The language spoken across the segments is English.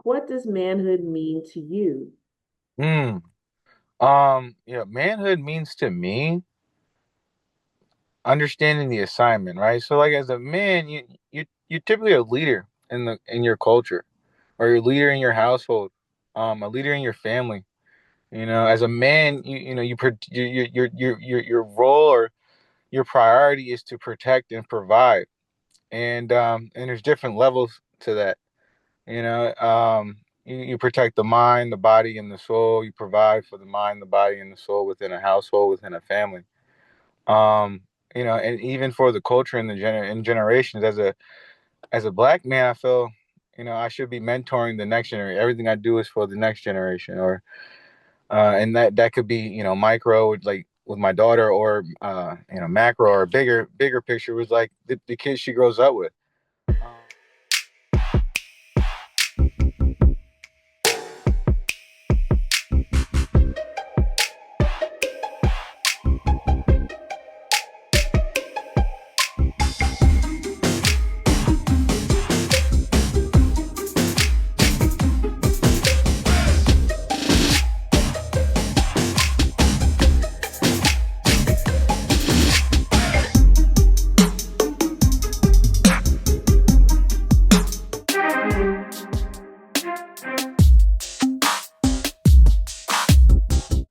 What does manhood mean to you? Hmm. Manhood means to me understanding the assignment, right? So like as a man, you're typically a leader in your culture, or you're a leader in your household, a leader in your family. As a man, your role or your priority is to protect and provide. And there's different levels to that. You know, you protect the mind, the body, and the soul. You provide for the mind, the body, and the soul within a household, within a family. um and even for the culture and in generations, as a black man, I feel I should be mentoring the next generation. Everything I do is for the next generation, or and that could be micro, like with my daughter, or macro, or bigger picture was like the kids she grows up with.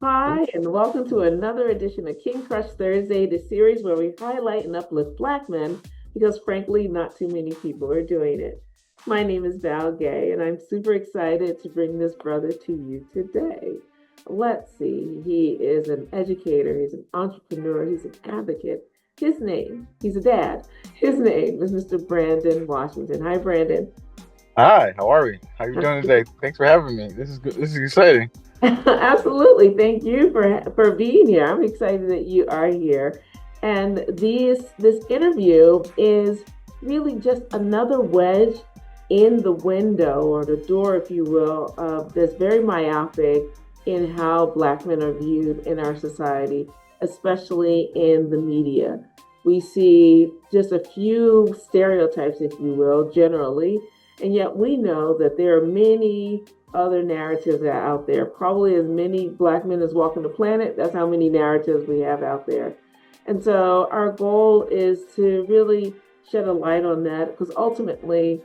Hi, and welcome to another edition of King Crush Thursday, the series where we highlight and uplift Black men because, frankly, not too many people are doing it. My name is Val Gay, and I'm super excited to bring this brother to you today. Let's see, he is an educator, he's an entrepreneur, he's an advocate. He's a dad. His name is Mr. Brandon Washington. Hi, Brandon. Hi, how are we? How are you doing today? Thanks for having me. This is good. This is exciting. Absolutely. Thank you for being here. I'm excited that you are here. And this interview is really just another wedge in the window or the door, if you will, that's very myopic in how Black men are viewed in our society, especially in the media. We see just a few stereotypes, if you will, generally, and yet we know that there are many other narratives that are out there. Probably as many Black men as walking the planet, that's how many narratives we have out there. And so our goal is to really shed a light on that because ultimately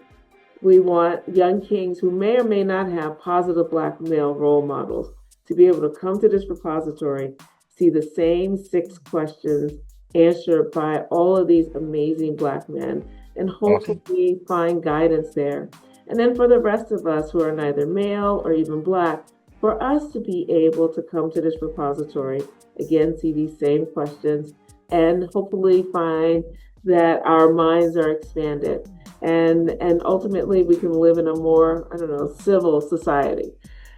we want young kings who may or may not have positive Black male role models to be able to come to this repository, see the same 6 questions answered by all of these amazing Black men, and Awesome. hopefully find guidance there. And then for the rest of us who are neither male or even Black, for us to be able to come to this repository, again, see these same questions, and hopefully find that our minds are expanded and ultimately we can live in a more, I don't know, civil society.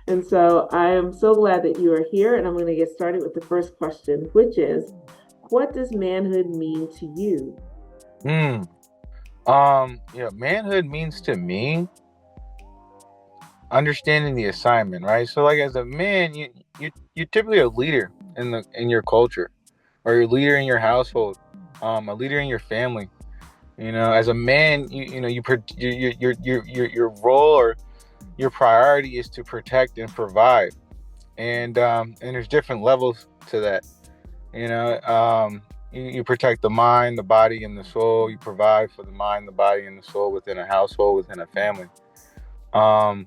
And so I am so glad that you are here, and I'm going to get started with the first question, which is, what does manhood mean to you? Hmm. Manhood means to me understanding the assignment, right? So like as a man, you're typically a leader in your culture, or you're a leader in your household, a leader in your family. As a man, your role or your priority is to protect and provide. And there's different levels to that. You protect the mind, the body, and the soul. You provide for the mind, the body, and the soul within a household, within a family. And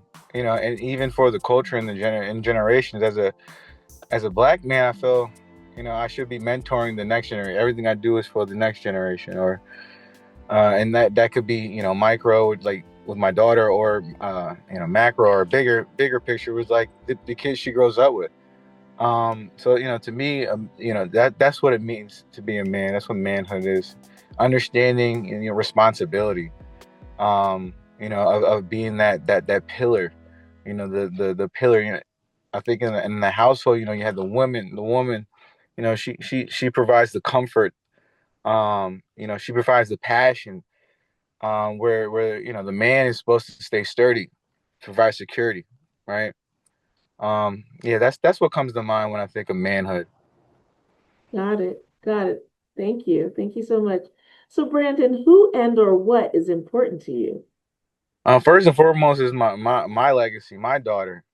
even for the culture and in generations, as a black man, I feel I should be mentoring the next generation. Everything I do is for the next generation, or and that could be micro, like with my daughter, or macro, or bigger picture was like the kids she grows up with. So to me, that's what it means to be a man. That's what manhood is: understanding and responsibility. Of being that pillar. The pillar. I think in the household, you have the woman. The woman, she provides the comfort. She provides the passion. Where the man is supposed to stay sturdy, provide security, right? Yeah, that's what comes to mind when I think of manhood. Got it. Got it. Thank you. Thank you so much. So, Brandon, who and or what is important to you? First and foremost is my legacy, my daughter,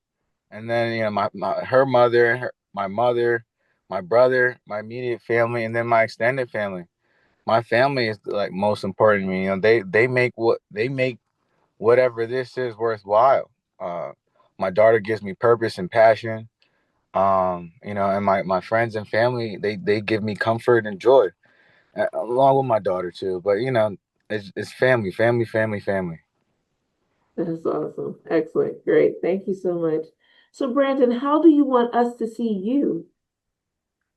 and then my her mother, my mother, my brother, my immediate family, and then my extended family. My family is like most important to me. They make whatever this is worthwhile. Uh, my daughter gives me purpose and passion. And my friends and family, they give me comfort and joy, along with my daughter too. But it's family, family, family, family. That's awesome. Excellent. Great. Thank you so much. So, Brandon, how do you want us to see you?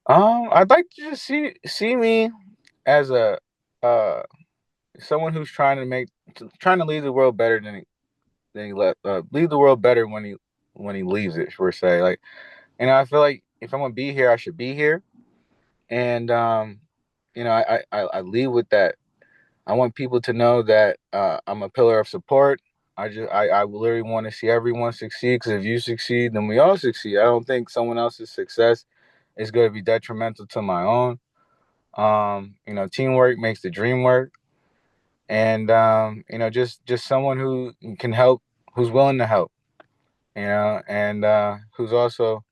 I'd like to just see me as a uh someone who's trying to leave the world better than he left. Leave the world better when he leaves it, per se. Like, I feel like if I'm gonna be here, I should be here, and I leave with that. I want people to know that I'm a pillar of support. I literally want to see everyone succeed, because if you succeed, then we all succeed. I don't think someone else's success is going to be detrimental to my own. Teamwork makes the dream work, and just someone who can help, who's willing to help, and who's also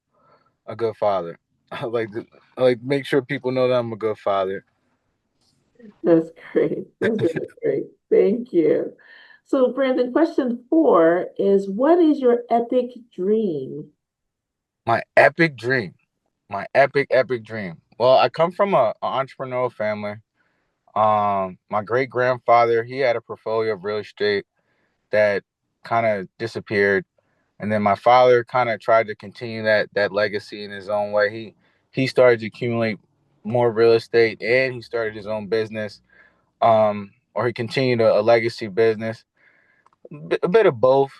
a good father. I like make sure people know that I'm a good father. That's great. That's really great. Thank you. So, Brandon, question 4 is what is your epic dream? My epic dream, my epic dream. Well, I come from a entrepreneurial family. My great grandfather, he had a portfolio of real estate that kind of disappeared, and then my father kind of tried to continue that legacy in his own way. He started to accumulate more real estate, and he started his own business. Or he continued a legacy business, a bit of both.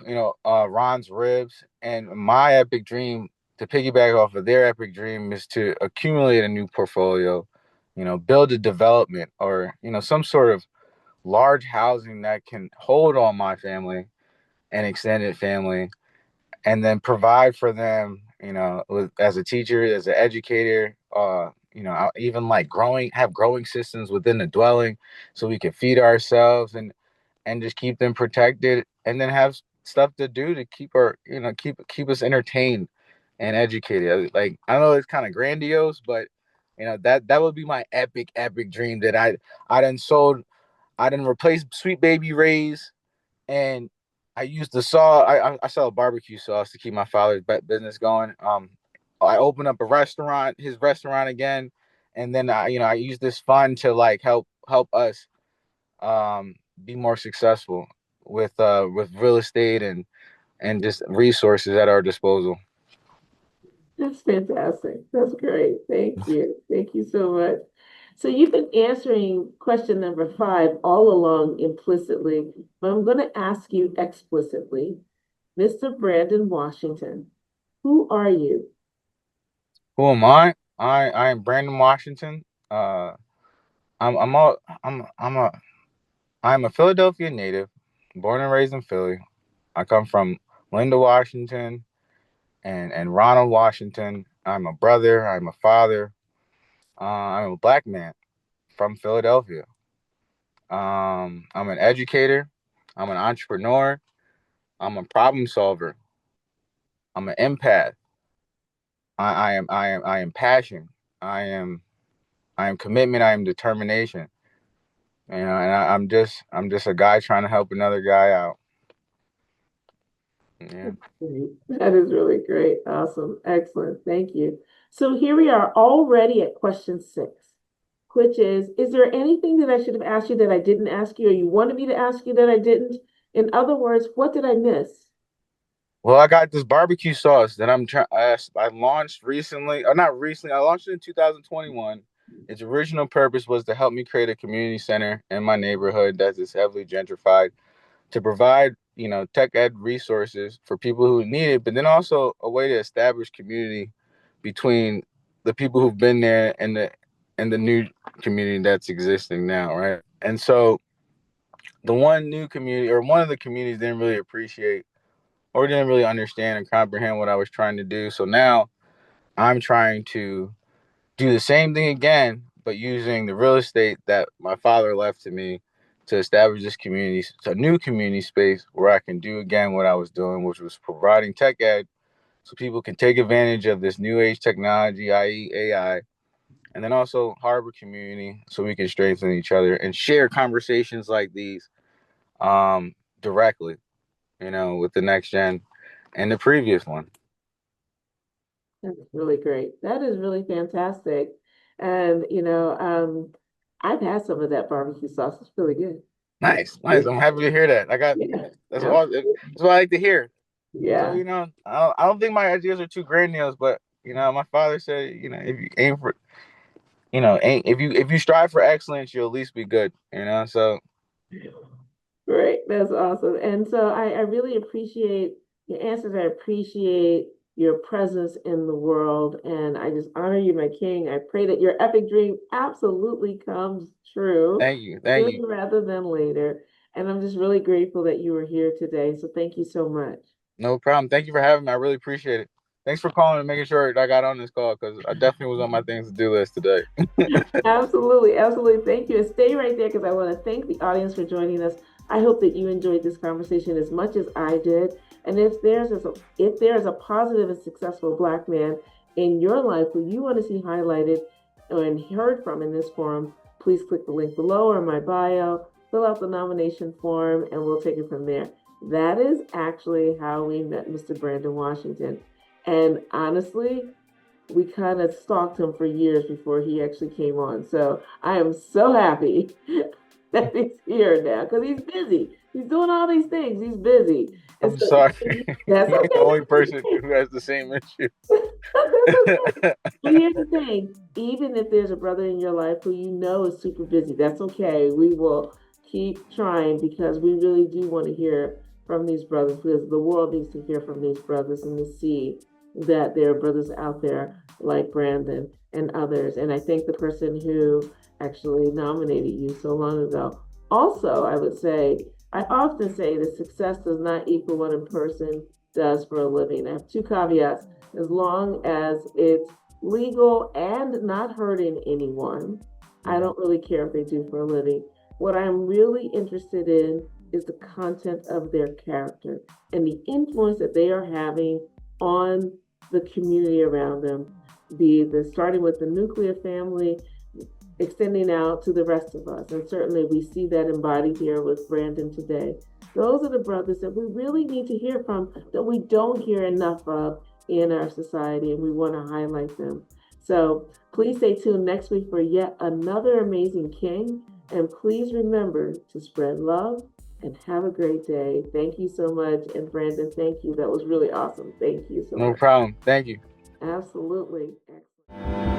Ron's Ribs, and my epic dream, to piggyback off of their epic dream, is to accumulate a new portfolio. Build a development, or some sort of large housing that can hold all my family and extended family, and then provide for them, as a teacher, as an educator. Even like have growing systems within the dwelling, so we can feed ourselves and just keep them protected, and then have stuff to do to keep our, keep us entertained and educated. Like, I know it's kind of grandiose, but that would be my epic dream, that I done replaced Sweet Baby Ray's, and I used the saw. I sell a barbecue sauce to keep my father's business going. I opened up his restaurant again, and then I use this fund to like help us be more successful with real estate and just resources at our disposal. That's fantastic. That's great. Thank you. Thank you so much. So, you've been answering question number 5 all along implicitly, but I'm going to ask you explicitly. Mr. Brandon Washington, who are you? Who am I? I am Brandon Washington. Uh, I'm a I'm a I'm a Philadelphia native, born and raised in Philly. I come from Linda, Washington, and Ronald Washington. I'm a brother. I'm a father. I'm a black man from Philadelphia. I'm an educator. I'm an entrepreneur. I'm a problem solver. I'm an empath. I am passion. I am I am commitment. I am determination. I'm just a guy trying to help another guy out. Yeah. Great. That is really great. Awesome. Excellent. Thank you. So here we are already at question 6, which is there anything that I should have asked you that I didn't ask you, or you wanted me to ask you that I didn't? In other words, what did I miss? Well, I got this barbecue sauce that I launched recently, or not recently. I launched it in 2021. Its original purpose was to help me create a community center in my neighborhood that is heavily gentrified, to provide, tech ed resources for people who need it, but then also a way to establish community between the people who've been there and the new community that's existing now, right? And so the one of the communities didn't really appreciate or didn't really understand and comprehend what I was trying to do. So now I'm trying to do the same thing again, but using the real estate that my father left to me to establish this community, a new community space where I can do again what I was doing, which was providing tech ed so people can take advantage of this new age technology, i.e. AI, and then also harbor community so we can strengthen each other and share conversations like these directly, with the next gen and the previous one. That's really great. That is really fantastic. And I've had some of that barbecue sauce. It's really good. Nice. I'm happy to hear that. Yeah. That's Yeah. all. That's what I like to hear. So Yeah. I don't think my ideas are too grandiose, but my father said, if you aim for, if you strive for excellence, you'll at least be good. So Great. That's awesome. And so I really appreciate your answers. I appreciate your presence in the world. And I just honor you, my king. I pray that your epic dream absolutely comes true thank you. sooner rather than later. And I'm just really grateful that you were here today. So thank you so much. No problem. Thank you for having me. I really appreciate it. Thanks for calling and making sure I got on this call because I definitely was on my things to do list today. Absolutely, absolutely. Thank you. And stay right there because I want to thank the audience for joining us. I hope that you enjoyed this conversation as much as I did. And if there's a positive and successful Black man in your life who you want to see highlighted and heard from in this forum, please click the link below or in my bio, fill out the nomination form, and we'll take it from there. That is actually how we met Mr. Brandon Washington. And honestly, we kind of stalked him for years before he actually came on. So I am so happy that he's here now because he's busy. He's doing all these things. He's busy. And I'm so sorry. that's You're okay. the only person who has the same issue. But here's the thing, even if there's a brother in your life who you know is super busy, that's okay. We will keep trying because we really do want to hear from these brothers because the world needs to hear from these brothers and to see that there are brothers out there like Brandon and others. And I thank the person who actually nominated you so long ago. Also, I often say that success does not equal what a person does for a living. I have two caveats. As long as it's legal and not hurting anyone, I don't really care if they do for a living. What I'm really interested in is the content of their character and the influence that they are having on the community around them, starting with the nuclear family, extending out to the rest of us. And certainly we see that embodied here with Brandon today. Those are the brothers that we really need to hear from that we don't hear enough of in our society, and we want to highlight them. So please stay tuned next week for yet another amazing king. And please remember to spread love and have a great day. Thank you so much. And Brandon, thank you. That was really awesome. Thank you so much. No problem. Thank you. Absolutely. Excellent.